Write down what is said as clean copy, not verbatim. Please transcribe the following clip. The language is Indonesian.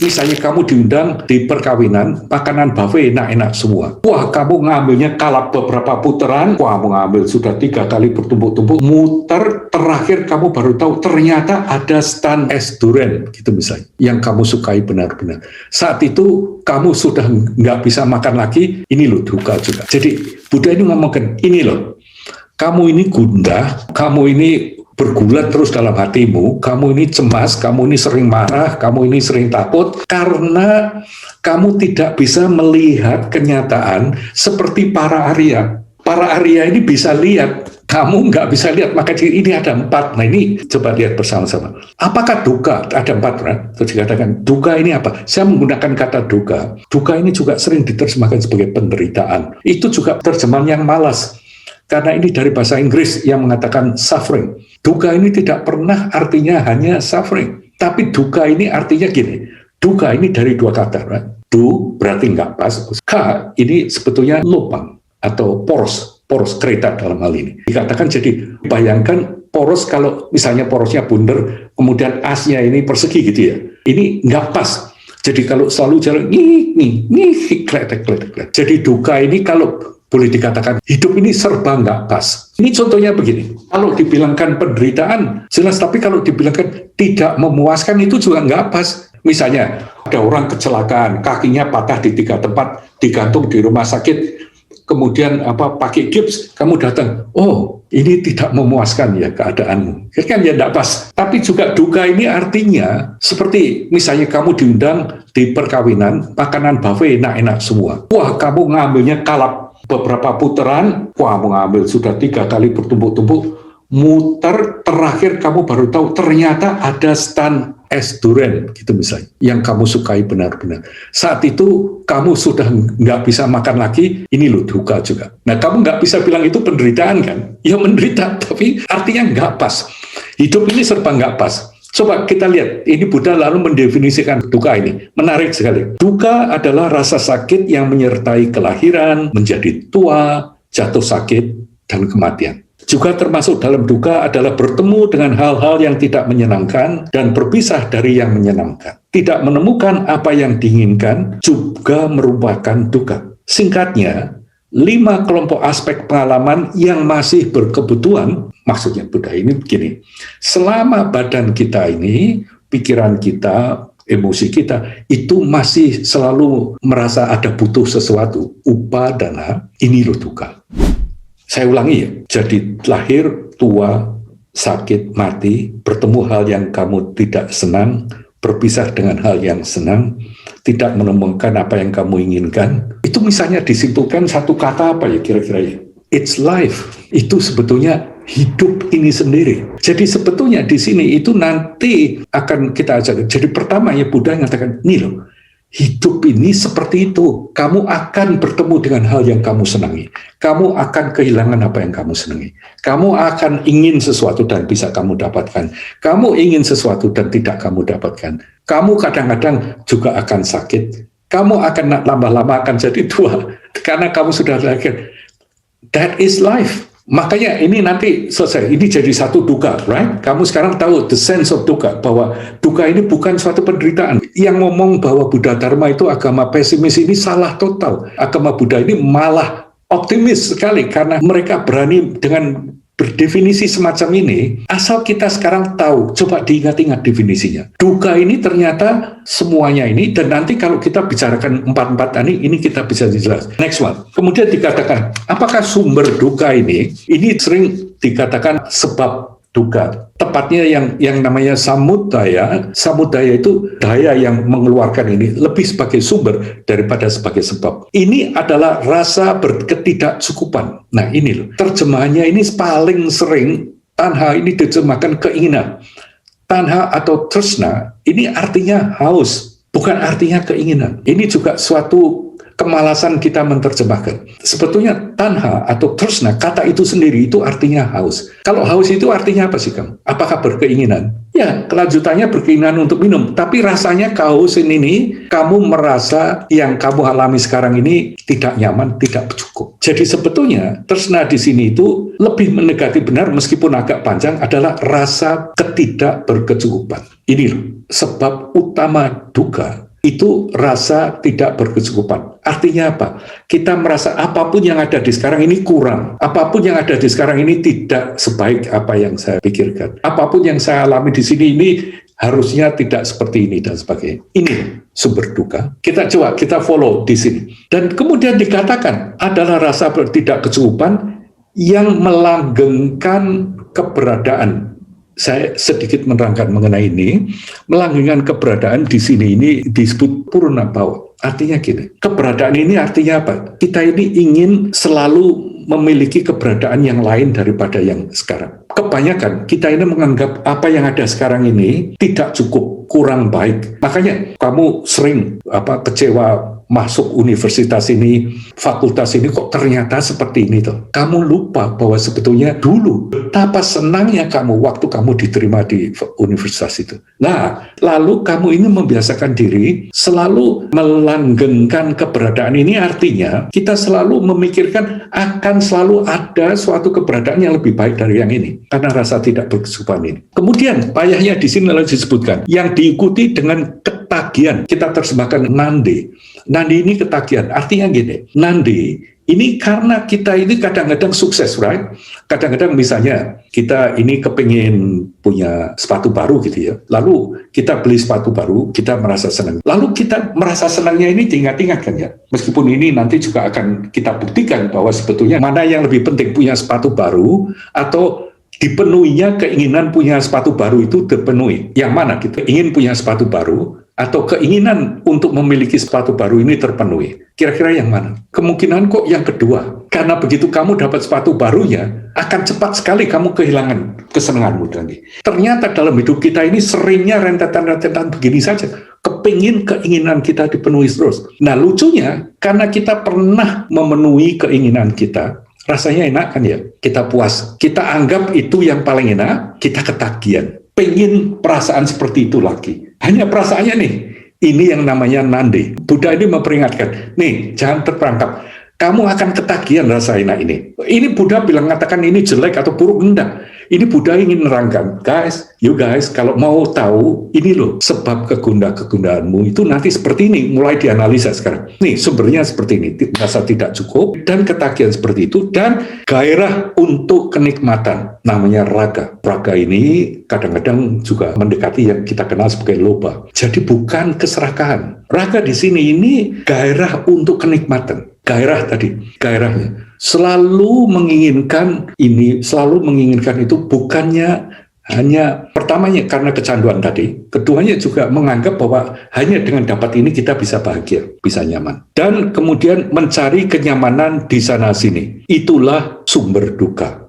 Misalnya kamu diundang di perkawinan, makanan buffet enak-enak semua. Wah, kamu ngambilnya kalap beberapa putaran, wah, kamu ngambil sudah 3 kali bertumpuk-tumpuk, muter, terakhir kamu baru tahu ternyata ada stand es durian, gitu misalnya, yang kamu sukai benar-benar. Saat itu kamu sudah nggak bisa makan lagi, ini loh duka juga. Jadi Buddha ini ngomongkan, ini loh, kamu ini gundah, kamu ini bergulat terus dalam hatimu, kamu ini cemas, kamu ini sering marah, kamu ini sering takut, karena kamu tidak bisa melihat kenyataan seperti para Arya. Para Arya ini bisa lihat, kamu nggak bisa lihat, maka ini ada 4. Nah ini coba lihat bersama-sama. Apakah duka? Ada 4, kan? Terus dikatakan, duka ini apa? Saya menggunakan kata duka. Duka ini juga sering diterjemahkan sebagai penderitaan. Itu juga terjemahan yang malas. Karena ini dari bahasa Inggris yang mengatakan suffering. Duka ini tidak pernah artinya hanya suffering. Tapi duka ini artinya gini. Duka ini dari 2 kata. Right? Du berarti nggak pas. Ka ini sebetulnya lubang atau poros kereta dalam hal ini. Dikatakan jadi, bayangkan poros kalau misalnya porosnya bundar, kemudian asnya ini persegi gitu ya. Ini nggak pas. Jadi kalau selalu jalan, kletek. Jadi duka ini kalau boleh dikatakan hidup ini serba nggak pas. Ini contohnya begini, kalau dibilangkan penderitaan jelas, tapi kalau dibilangkan tidak memuaskan itu juga nggak pas. Misalnya ada orang kecelakaan, kakinya patah di 3 tempat, digantung di rumah sakit, kemudian pakai gips, kamu datang, oh ini tidak memuaskan ya keadaanmu, kan ya nggak pas. Tapi juga duka ini artinya seperti misalnya kamu diundang di perkawinan, makanan buffet enak-enak semua. Wah, kamu ngambilnya kalap beberapa putaran, wah, mengambil sudah 3 kali bertumpuk-tumpuk, muter, terakhir kamu baru tahu ternyata ada stand es durian, gitu misalnya, yang kamu sukai benar-benar. Saat itu kamu sudah nggak bisa makan lagi, ini loh duka juga. Nah, kamu nggak bisa bilang itu penderitaan kan? Ya menderita, tapi artinya nggak pas. Hidup ini serba nggak pas. Coba kita lihat, ini Buddha lalu mendefinisikan duka ini. Menarik sekali. Duka adalah rasa sakit yang menyertai kelahiran, menjadi tua, jatuh sakit, dan kematian. Juga termasuk dalam duka adalah bertemu dengan hal-hal yang tidak menyenangkan dan berpisah dari yang menyenangkan. Tidak menemukan apa yang diinginkan juga merupakan duka. Singkatnya, 5 kelompok aspek pengalaman yang masih berkebutuhan. Maksudnya Buddha ini begini, selama badan kita ini, pikiran kita, emosi kita, itu masih selalu merasa ada butuh sesuatu, upadana, ini loh duka. Saya ulangi ya, jadi lahir, tua, sakit, mati, bertemu hal yang kamu tidak senang, berpisah dengan hal yang senang, tidak menemukan apa yang kamu inginkan. Itu misalnya disimpulkan satu kata apa ya kira-kira ya? It's life. Itu sebetulnya hidup ini sendiri. Jadi sebetulnya di sini itu nanti akan kita ajak. Jadi pertama ya Buddha mengatakan, nih loh, hidup ini seperti itu. Kamu akan bertemu dengan hal yang kamu senangi. Kamu akan kehilangan apa yang kamu senangi. Kamu akan ingin sesuatu dan bisa kamu dapatkan. Kamu ingin sesuatu dan tidak kamu dapatkan. Kamu kadang-kadang juga akan sakit. Kamu akan lama-lama akan jadi tua. Karena kamu sudah lahir. That is life. Makanya ini nanti selesai, ini jadi satu duka, right? Kamu sekarang tahu the sense of duka, bahwa duka ini bukan suatu penderitaan. Yang ngomong bahwa Buddha Dharma itu agama pesimis ini salah total. Agama Buddha ini malah optimis sekali, karena mereka berani dengan berdefinisi semacam ini, asal kita sekarang tahu, coba diingat-ingat definisinya. Duka ini ternyata semuanya ini, dan nanti kalau kita bicarakan 4 ini kita bisa jelas. Next one. Kemudian dikatakan, apakah sumber duka ini sering dikatakan sebab duka. Tepatnya yang namanya samudaya. Samudaya itu daya yang mengeluarkan ini lebih sebagai sumber daripada sebagai sebab. Ini adalah rasa ketidakcukupan. Nah ini loh, terjemahannya ini paling sering, tanha ini diterjemahkan keinginan. Tanha atau tresna ini artinya haus, bukan artinya keinginan. Ini juga suatu kemalasan kita menerjemahkan. Sebetulnya tanha atau tresna, kata itu sendiri itu artinya haus. Kalau haus itu artinya apa sih kamu? Apakah berkeinginan? Ya, kelanjutannya berkeinginan untuk minum. Tapi rasanya kehausan ini, kamu merasa yang kamu alami sekarang ini tidak nyaman, tidak cukup. Jadi sebetulnya tresna di sini itu lebih mendekati benar, meskipun agak panjang, adalah rasa ketidakberkecukupan. Ini loh, sebab utama duka. itu rasa tidak berkecukupan. Artinya apa? Kita merasa apapun yang ada di sekarang ini kurang. Apapun yang ada di sekarang ini tidak sebaik apa yang saya pikirkan. Apapun yang saya alami di sini ini harusnya tidak seperti ini dan sebagainya. Ini sumber duka. Kita follow di sini. Dan kemudian dikatakan adalah rasa tidak kecukupan yang melanggengkan keberadaan. Saya sedikit menerangkan mengenai ini. Melanggengkan keberadaan di sini ini disebut purna bhawa. Artinya gini, keberadaan ini artinya apa? Kita ini ingin selalu memiliki keberadaan yang lain daripada yang sekarang. Kebanyakan kita ini menganggap apa yang ada sekarang ini tidak cukup, kurang baik. Makanya kamu sering kecewa masuk universitas ini, fakultas ini kok ternyata seperti ini toh. Kamu lupa bahwa sebetulnya dulu betapa senangnya kamu waktu kamu diterima di universitas itu. Nah, lalu kamu ini membiasakan diri selalu melanggengkan keberadaan ini, artinya kita selalu memikirkan akan selalu ada suatu keberadaan yang lebih baik dari yang ini karena rasa tidak berkecukupan ini. Kemudian payahnya di sini lalu disebutkan yang diikuti dengan ketagihan. Kita terjemahkan nandi. Nandi ini ketagihan. Artinya gini, nandi ini karena kita ini kadang-kadang sukses, right? Kadang-kadang misalnya kita ini kepingin punya sepatu baru gitu ya. Lalu kita beli sepatu baru, kita merasa senang. Lalu kita merasa senangnya ini diingat-ingat kan ya. Meskipun ini nanti juga akan kita buktikan bahwa sebetulnya mana yang lebih penting, punya sepatu baru atau dipenuhinya keinginan punya sepatu baru itu terpenuhi. Yang mana gitu? Ingin punya sepatu baru atau keinginan untuk memiliki sepatu baru ini terpenuhi. Kira-kira yang mana? Kemungkinan kok yang kedua. Karena begitu kamu dapat sepatu barunya, akan cepat sekali kamu kehilangan kesenanganmu tadi. Ternyata dalam hidup kita ini seringnya rentetan-rentetan begini saja. Keinginan kita dipenuhi terus. Nah lucunya, karena kita pernah memenuhi keinginan kita, rasanya enak kan ya? Kita puas. Kita anggap itu yang paling enak, kita ketagihan. Pengen perasaan seperti itu lagi. Hanya perasaannya nih, ini yang namanya nandi. Buddha ini memperingatkan, nih jangan terperangkap. Kamu akan ketagihan rasa enak ini. Ini Buddha bilang mengatakan ini jelek atau buruk, enggak. Ini Buddha ingin menerangkan, guys, kalau mau tahu, ini loh sebab kegundahanmu itu nanti seperti ini, mulai dianalisa sekarang. Nih sumbernya seperti ini, rasa tidak cukup, dan ketagihan seperti itu, dan gairah untuk kenikmatan, namanya raga. Raga ini kadang-kadang juga mendekati yang kita kenal sebagai loba. Jadi bukan keserakahan. Raga di sini ini gairah untuk kenikmatan. Gairahnya selalu menginginkan ini, selalu menginginkan itu, bukannya hanya pertamanya karena kecanduan tadi, keduanya juga menganggap bahwa hanya dengan dapat ini kita bisa bahagia, bisa nyaman, dan kemudian mencari kenyamanan di sana sini. Itulah sumber duka.